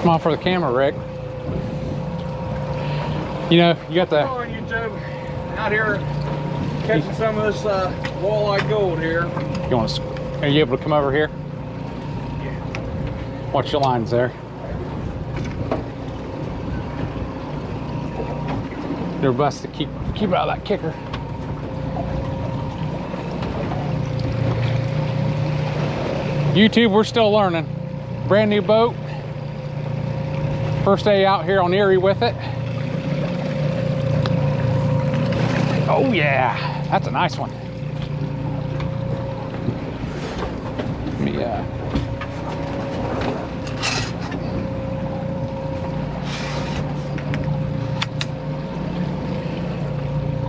Smile for the camera, Rick. You know, you got the... on YouTube, out here catching some of this walleye gold here. You want to... Are you able to come over here? Yeah. Watch your lines there. They're best to keep out of that kicker. YouTube, we're still learning. Brand new boat. First day out here on Erie with it. Oh yeah, that's a nice one. Let me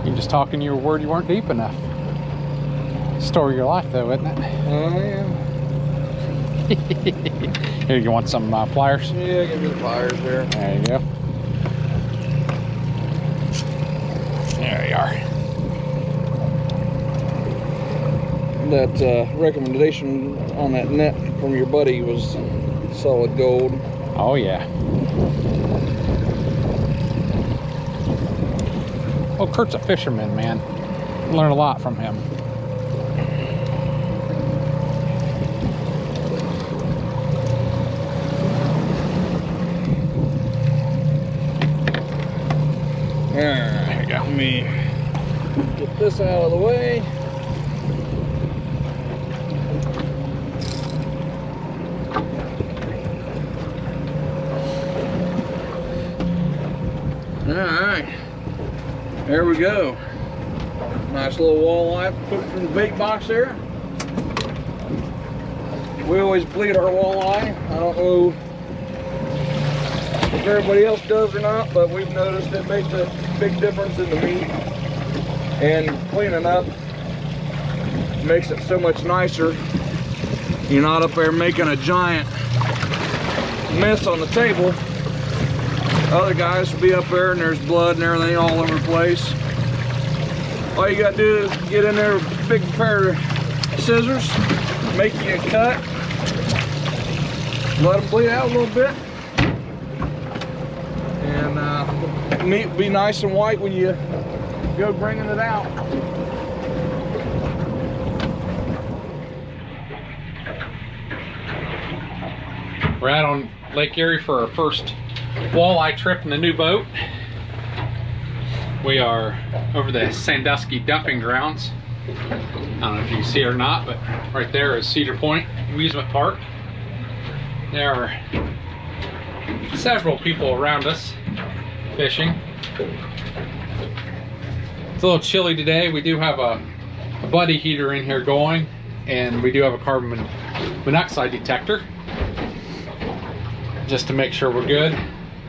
you're just talking your word, you weren't deep enough. Story of your life though, isn't it? Oh yeah. Here, you want some pliers? Yeah, give me the pliers there. There you go. There you are. That recommendation on that net from your buddy was solid gold. Oh yeah. Well, Kurt's a fisherman, man. Learn a lot from him. There you go. Let me get this out of the way. Alright, there we go. Nice little walleye. Put it in the bait box there. We always bleed our walleye. I don't know if everybody else does or not, but we've noticed it makes a big difference in the meat. And cleaning up makes it so much nicer. You're not up there making a giant mess on the table. Other guys will be up there and there's blood and everything all over the place. All you gotta do is get in there with a big pair of scissors, make you a cut, let them bleed out a little bit, and meat will be nice and white when you go bringing it out. We're out on Lake Erie for our first walleye trip in the new boat. We are over the Sandusky dumping grounds. I don't know if you can see it or not, but right there is Cedar Point Amusement Park. There are several people around us fishing. It's a little chilly today. We do have a buddy heater in here going, and we do have a carbon monoxide detector just to make sure we're good.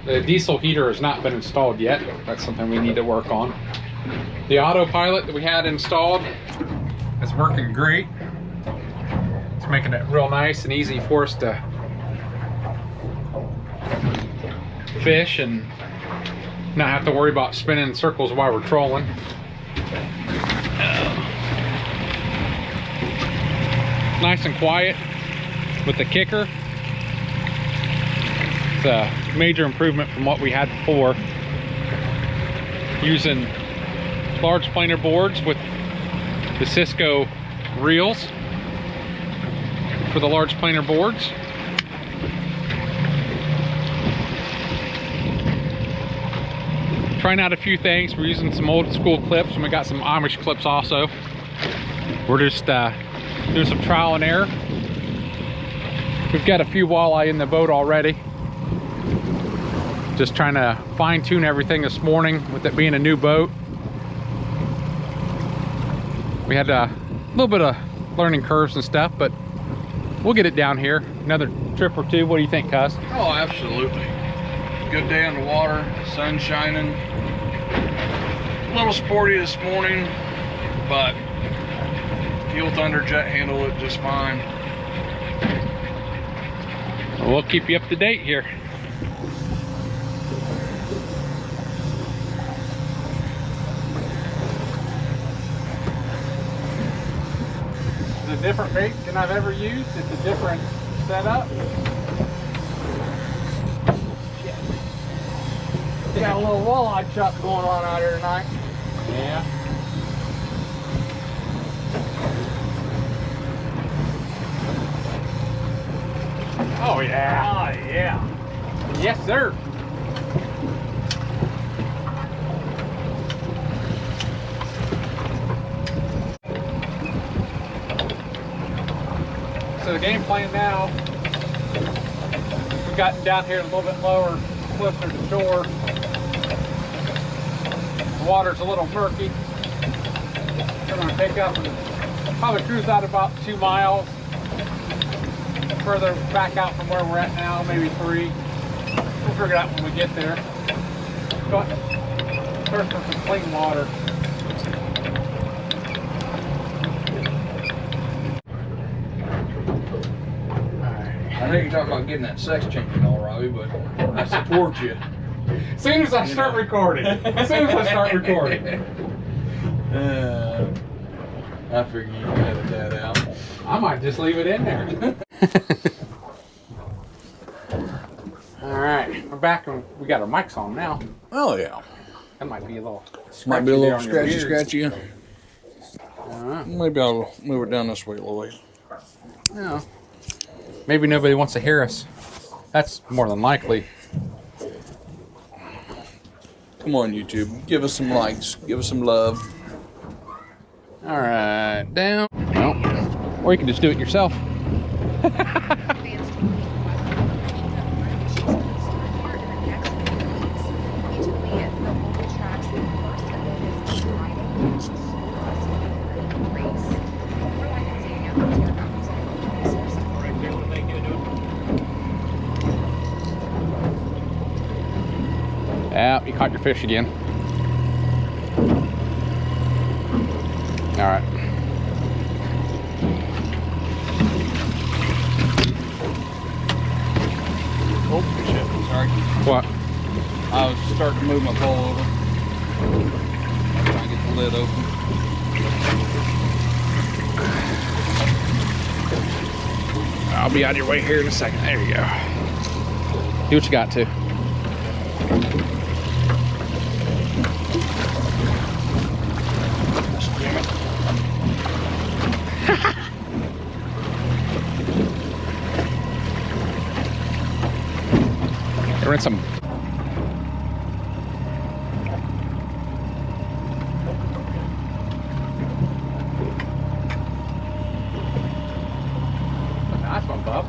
The diesel heater has not been installed yet. That's something we need to work on. The autopilot that we had installed is working great. It's making it real nice and easy for us to fish and not have to worry about spinning in circles while we're trolling. Nice and quiet with the kicker. It's a major improvement from what we had before. Using large planer boards with the Cisco reels for the large planer boards. Trying out a few things. We're using some old school clips, and we got some Amish clips also. We're just doing some trial and error. We've got a few walleye in the boat already. Just trying to fine tune everything this morning with it being a new boat. We had a little bit of learning curves and stuff, but we'll get it down here. Another trip or two. What do you think, Cuz? Oh, absolutely. Good day on the water, sun shining. A little sporty this morning, but Inaugural Thunder Jet handled it just fine. We'll keep you up to date here. It's a different bait than I've ever used. It's a different setup. got a little walleye chuck going on out here tonight. Yeah. Oh yeah. Oh yeah. Yes, sir. So the game plan now, we've gotten down here a little bit lower, closer to shore. The water's a little murky. We're gonna pick up and probably cruise out about 2 miles. Further back out from where we're at now, maybe 3. We'll figure it out when we get there. But first for some clean water. I know you're talking about getting that sex change and all, Robbie, but I support you. As soon as I start recording. As soon as I start recording. I figured you could edit that out. I might just leave it in there. Alright, we're back and we got our mics on now. Oh yeah. That might be a little scratchy. Might be a little there on your scratchy. beard. Alright. Maybe I'll move it down this way, Louise. Yeah. Maybe nobody wants to hear us. That's more than likely. Come on, YouTube. Give us some likes. Give us some love. Alright, down. Well, or you can just do it yourself. Yeah, you caught your fish again. All right. Oh, shit. Sorry. What? I was starting to move my pole over. Trying to get the lid open. I'll be out of your way here in a second. There you go. Do what you got to. We're in some. Nice one, bub.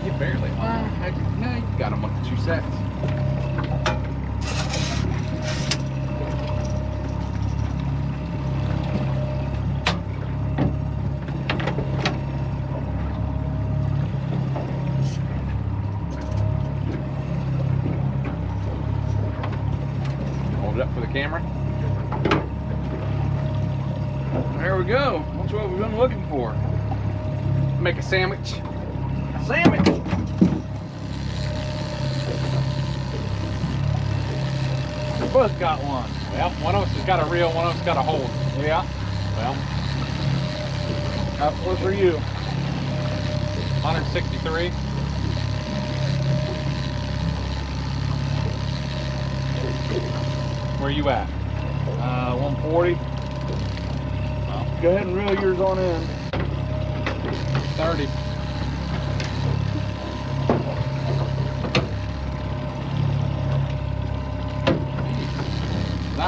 You barely. No, you got him with the 2 sets. Hold it up for the camera. There we go. That's what we've been looking for. Make a sandwich. A sandwich. We both got one. Well, one of us has got a reel, one of us got a hold. Yeah. Well, What for you? 163. Where you at? 140. Well, Go ahead and reel yours on in. 30.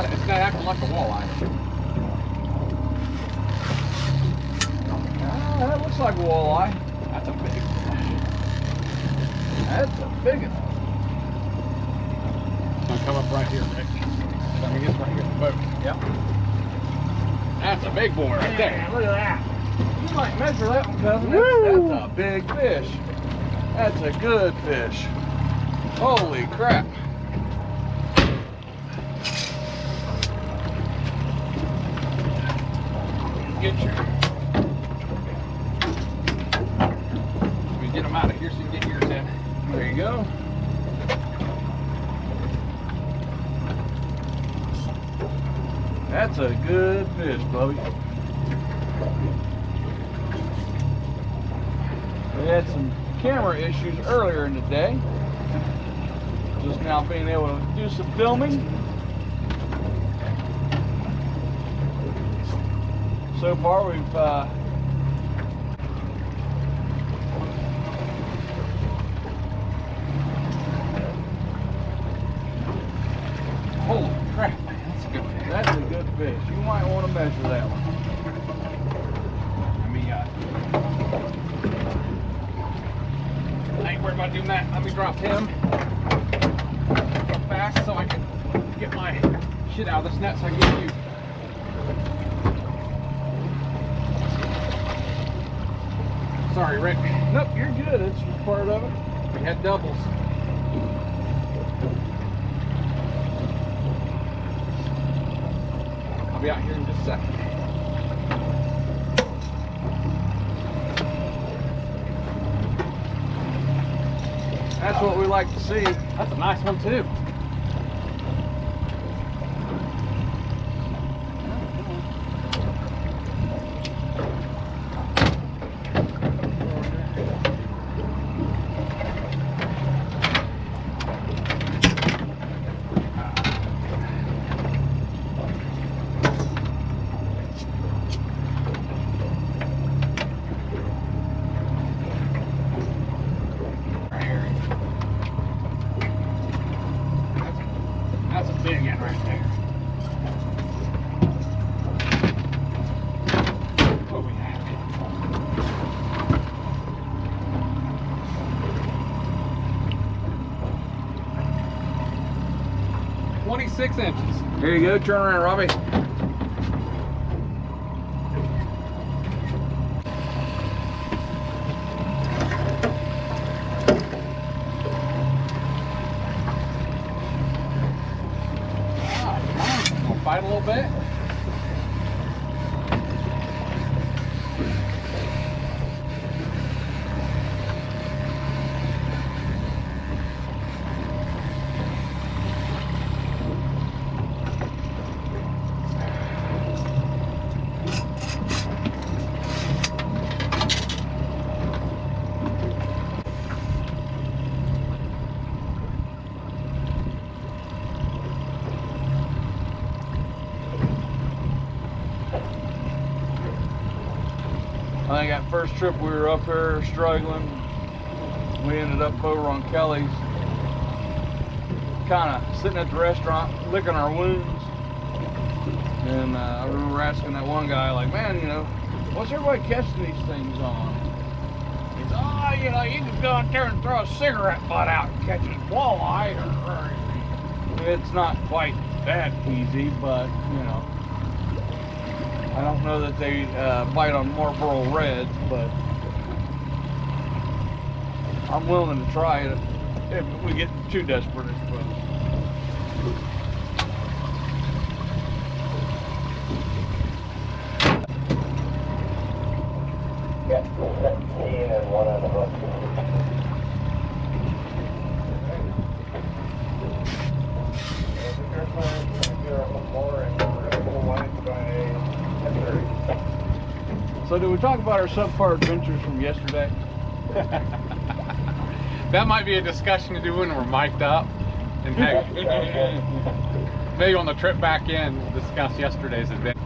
It's not acting like a walleye. That looks like a walleye. That's a big one. That's a big one. Gonna come up right here, Rick. Let me get right here in the boat. Yep. That's a big boy right there. Man, look at that. You might measure that one, cousin. That's a big fish. That's a good fish. Holy crap. Get your. Let me get them out of here so you can get yours in. There you go. That's a good fish, Bubby. had some camera issues earlier in the day. Just now being able to do some filming. So far we've holy crap, man, that's a good fish. that's a good fish. You might want to measure that one. Let me, I ain't worried about doing that. Let me drop him fast so I can get my shit out of this net so I can get you. Sorry, Rick. Nope, you're good. It's just part of it. We had doubles. I'll be out here in just a second. That's what we like to see. That's a nice one too. That's a big one right there. What we have? 26 inches. Here you go. Turn around, Robbie. Fight a little bit. I think that first trip we were up there struggling. We ended up over on Kelly's, kind of sitting at the restaurant, licking our wounds. And I remember asking that one guy, like, man, you know, what's everybody catching these things on? He's, oh, you know, you can go out there and throw a cigarette butt out and catch a walleye. Or it's not quite that easy, but, you know. I don't know that they bite on Marlboro Reds, but I'm willing to try it if we get too desperate, I suppose. Yeah, 17 and 1 on the hook. So did we talk about our subpar adventures from yesterday? That might be a discussion to do when we're mic'd up. And heck, maybe on the trip back in, we'll discuss yesterday's adventure.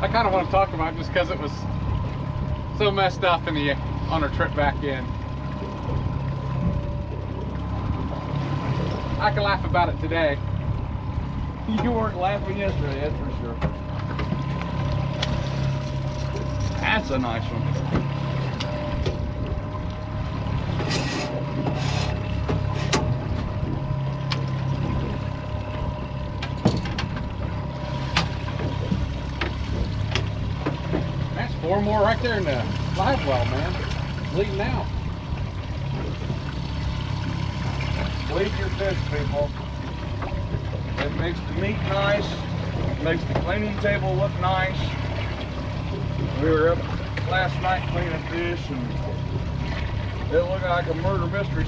I kind of want to talk about it just because it was so messed up on our trip back in. I can laugh about it today. You weren't laughing yesterday, that's for sure. That's a nice one. That's 4 more right there in the live well, man. Bleeding out. Bleed your fish, people. It makes the meat nice. It makes the cleaning table look nice. We were up last night cleaning fish, and it looked like a murder mystery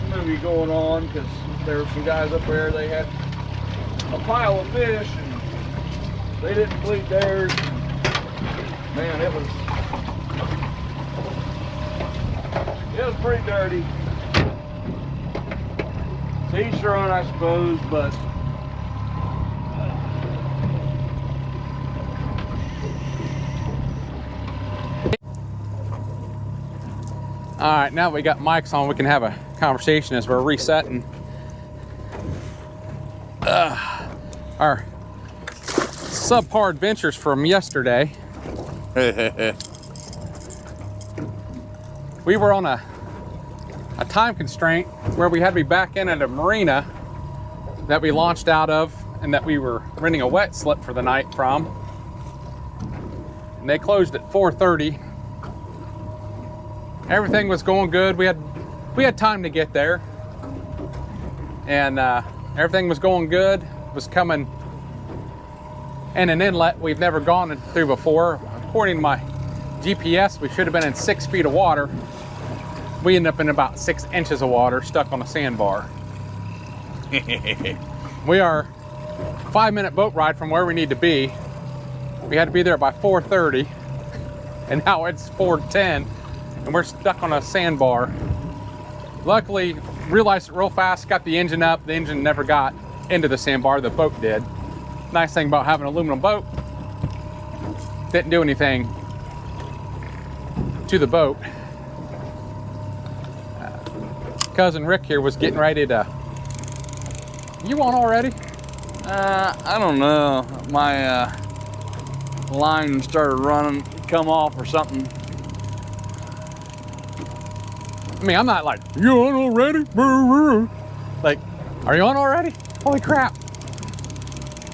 movie going on, because there were some guys up there. They had a pile of fish, and They didn't bleed theirs. Man, it was pretty dirty. To each their own, I suppose, but All right, now that we got mics on, we can have a conversation as we're resetting. Our subpar adventures from yesterday. We were on a time constraint where we had to be back in at a marina that we launched out of and that we were renting a wet slip for the night from. And they closed at 4:30. Everything was going good. We had time to get there, and everything was going good. It was coming in an inlet we've never gone through before. According to my GPS, we should have been in 6 feet of water. We ended up in about 6 inches of water stuck on a sandbar. We are a 5-minute boat ride from where we need to be. We had to be there by 4:30, and now it's 4:10. And we're stuck on a sandbar. Luckily, realized it real fast, got the engine up. The engine never got into the sandbar, the boat did. Nice thing about having an aluminum boat, didn't do anything to the boat. Cousin Rick here was getting ready to, you on already? I don't know. My line started running, come off or something. I mean, I'm not like, you on already? Like, are you on already? Holy crap.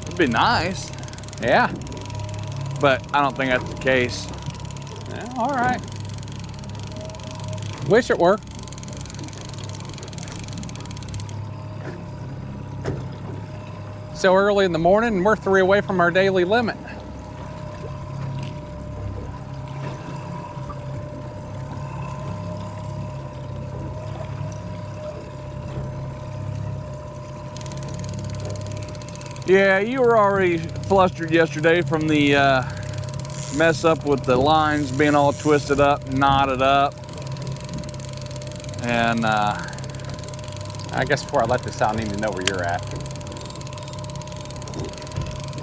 It'd be nice, Yeah. but I don't think that's the case. Yeah, all right. Wish it were. So early in the morning, and we're 3 away from our daily limit. Yeah, you were already flustered yesterday from the mess up with the lines being all twisted up, knotted up. And I guess before I let this out, I need to know where you're at.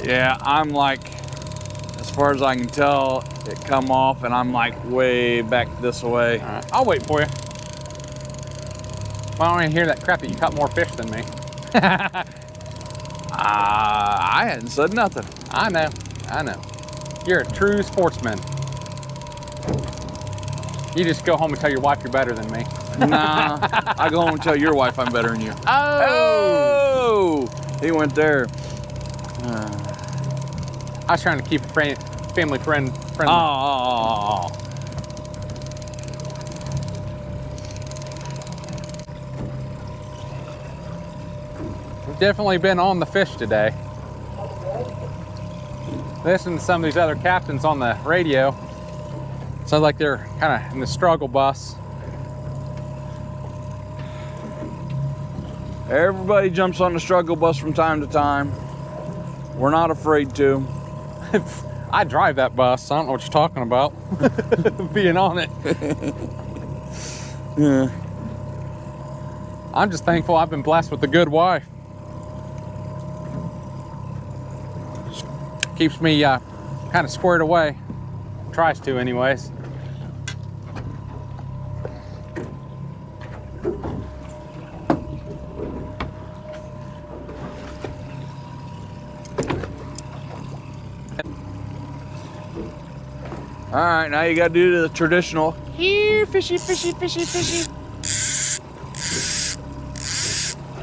yeah, I'm like, as far as I can tell, it come off and I'm like way back this way. All right, I'll wait for you. Well, I don't want to hear that crap that you caught more fish than me. I hadn't said nothing. I know. You're a true sportsman. You just go home and tell your wife you're better than me. Nah, I go home and tell your wife I'm better than you. Oh! He went there. I was trying to keep a family friendly. Oh. We've definitely been on the fish today. Listening to some of these other captains on the radio, sounds like they're kind of in the struggle bus. Everybody jumps on the struggle bus from time to time. We're not afraid to. I drive that bus, so I don't know what you're talking about. Being on it. Yeah. I'm just thankful I've been blessed with a good wife. Keeps me kind of squared away. Tries to anyways. All right, now you got to do the traditional. Here, fishy, fishy, fishy, fishy.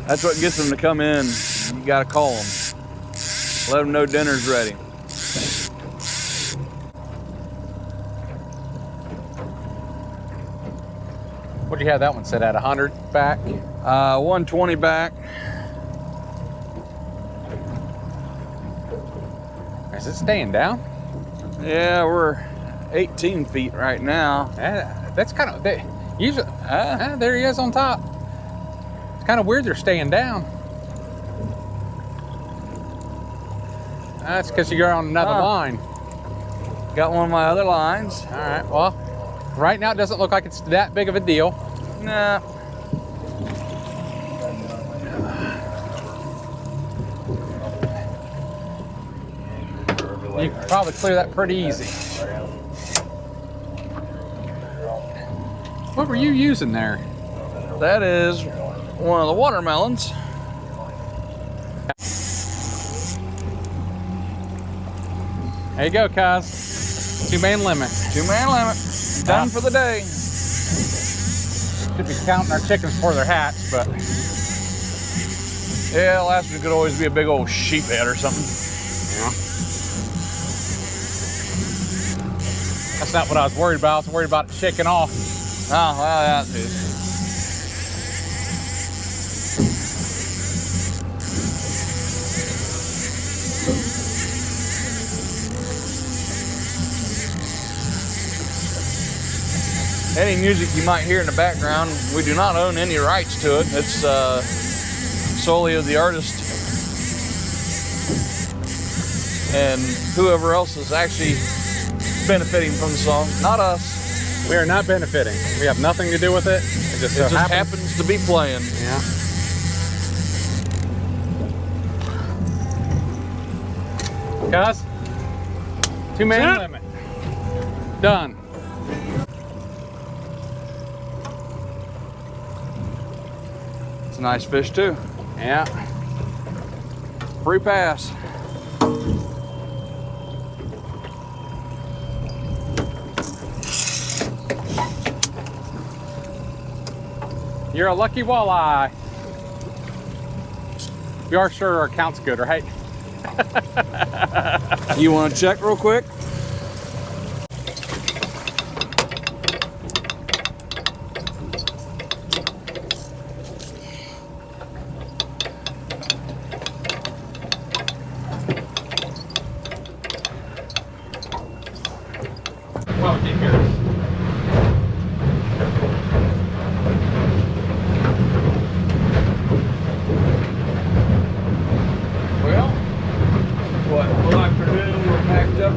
That's what gets them to come in. You got to call them. Let them know dinner's ready. What'd you have that one set at? 100 back? 120 back. Is it staying down? Yeah, we're 18 feet right now. That's kind of, usually, there he is on top. It's kind of weird they're staying down. That's because you're on another line. Got one of my other lines. All right, well, right now it doesn't look like it's that big of a deal. Nah. You can probably clear that pretty easy. What were you using there? That is one of the watermelons. There you go, cuz. 2-man limit. 2-man limit. Done for the day. Should be counting our chickens for their hats, but yeah, last one could always be a big old sheep head or something. yeah. That's not what I was worried about. I was worried about it shaking off. Oh, well, that too. Any music you might hear in the background, we do not own any rights to it. It's solely of the artist and whoever else is actually benefiting from the song, not us. We are not benefiting. We have nothing to do with it. It just, happens to be playing. Yeah. Guys, 2-man limit. Done. It's a nice fish too. Yeah. Free pass. You're a lucky walleye. We are sure our account's good, right? You want to check real quick? Well, keep yours. Well, what we'll have to do, we're packed up,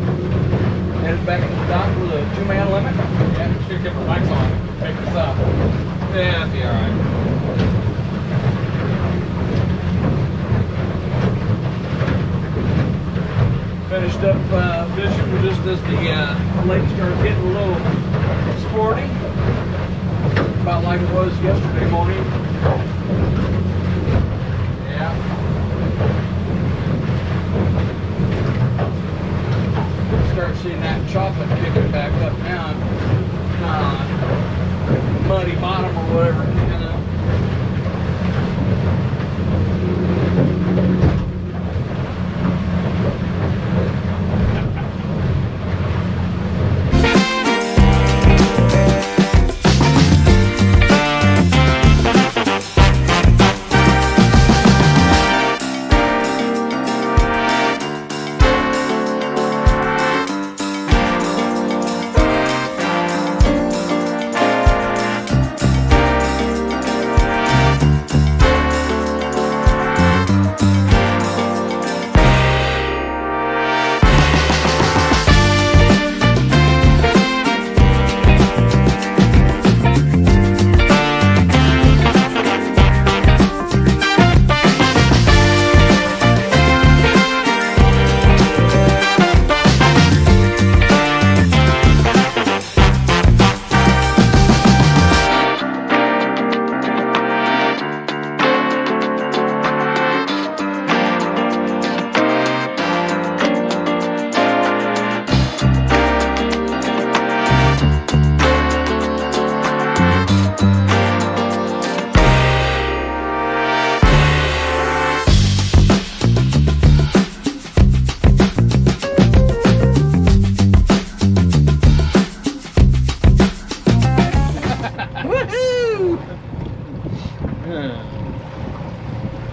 headed back to the dock with a 2-man limit. Yeah, we should get the lights on. Pick this up. Yeah, that'd be all right. Finished up fishing just as the lake started getting a little sporty, about like it was yesterday morning. Yeah. Start seeing that chocolate kicking back up now. Muddy bottom or whatever, you know.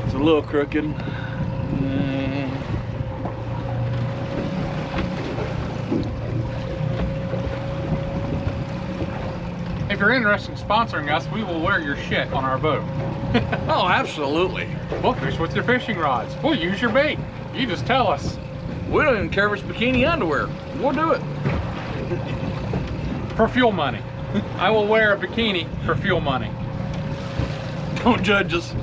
It's a little crooked. If you're interested in sponsoring us, we will wear your shit on our boat. Oh, absolutely. We'll fish with your fishing rods. We'll use your bait. You just tell us. We don't even care if it's bikini underwear. We'll do it. For fuel money. I will wear a bikini for fuel money. Don't judge us.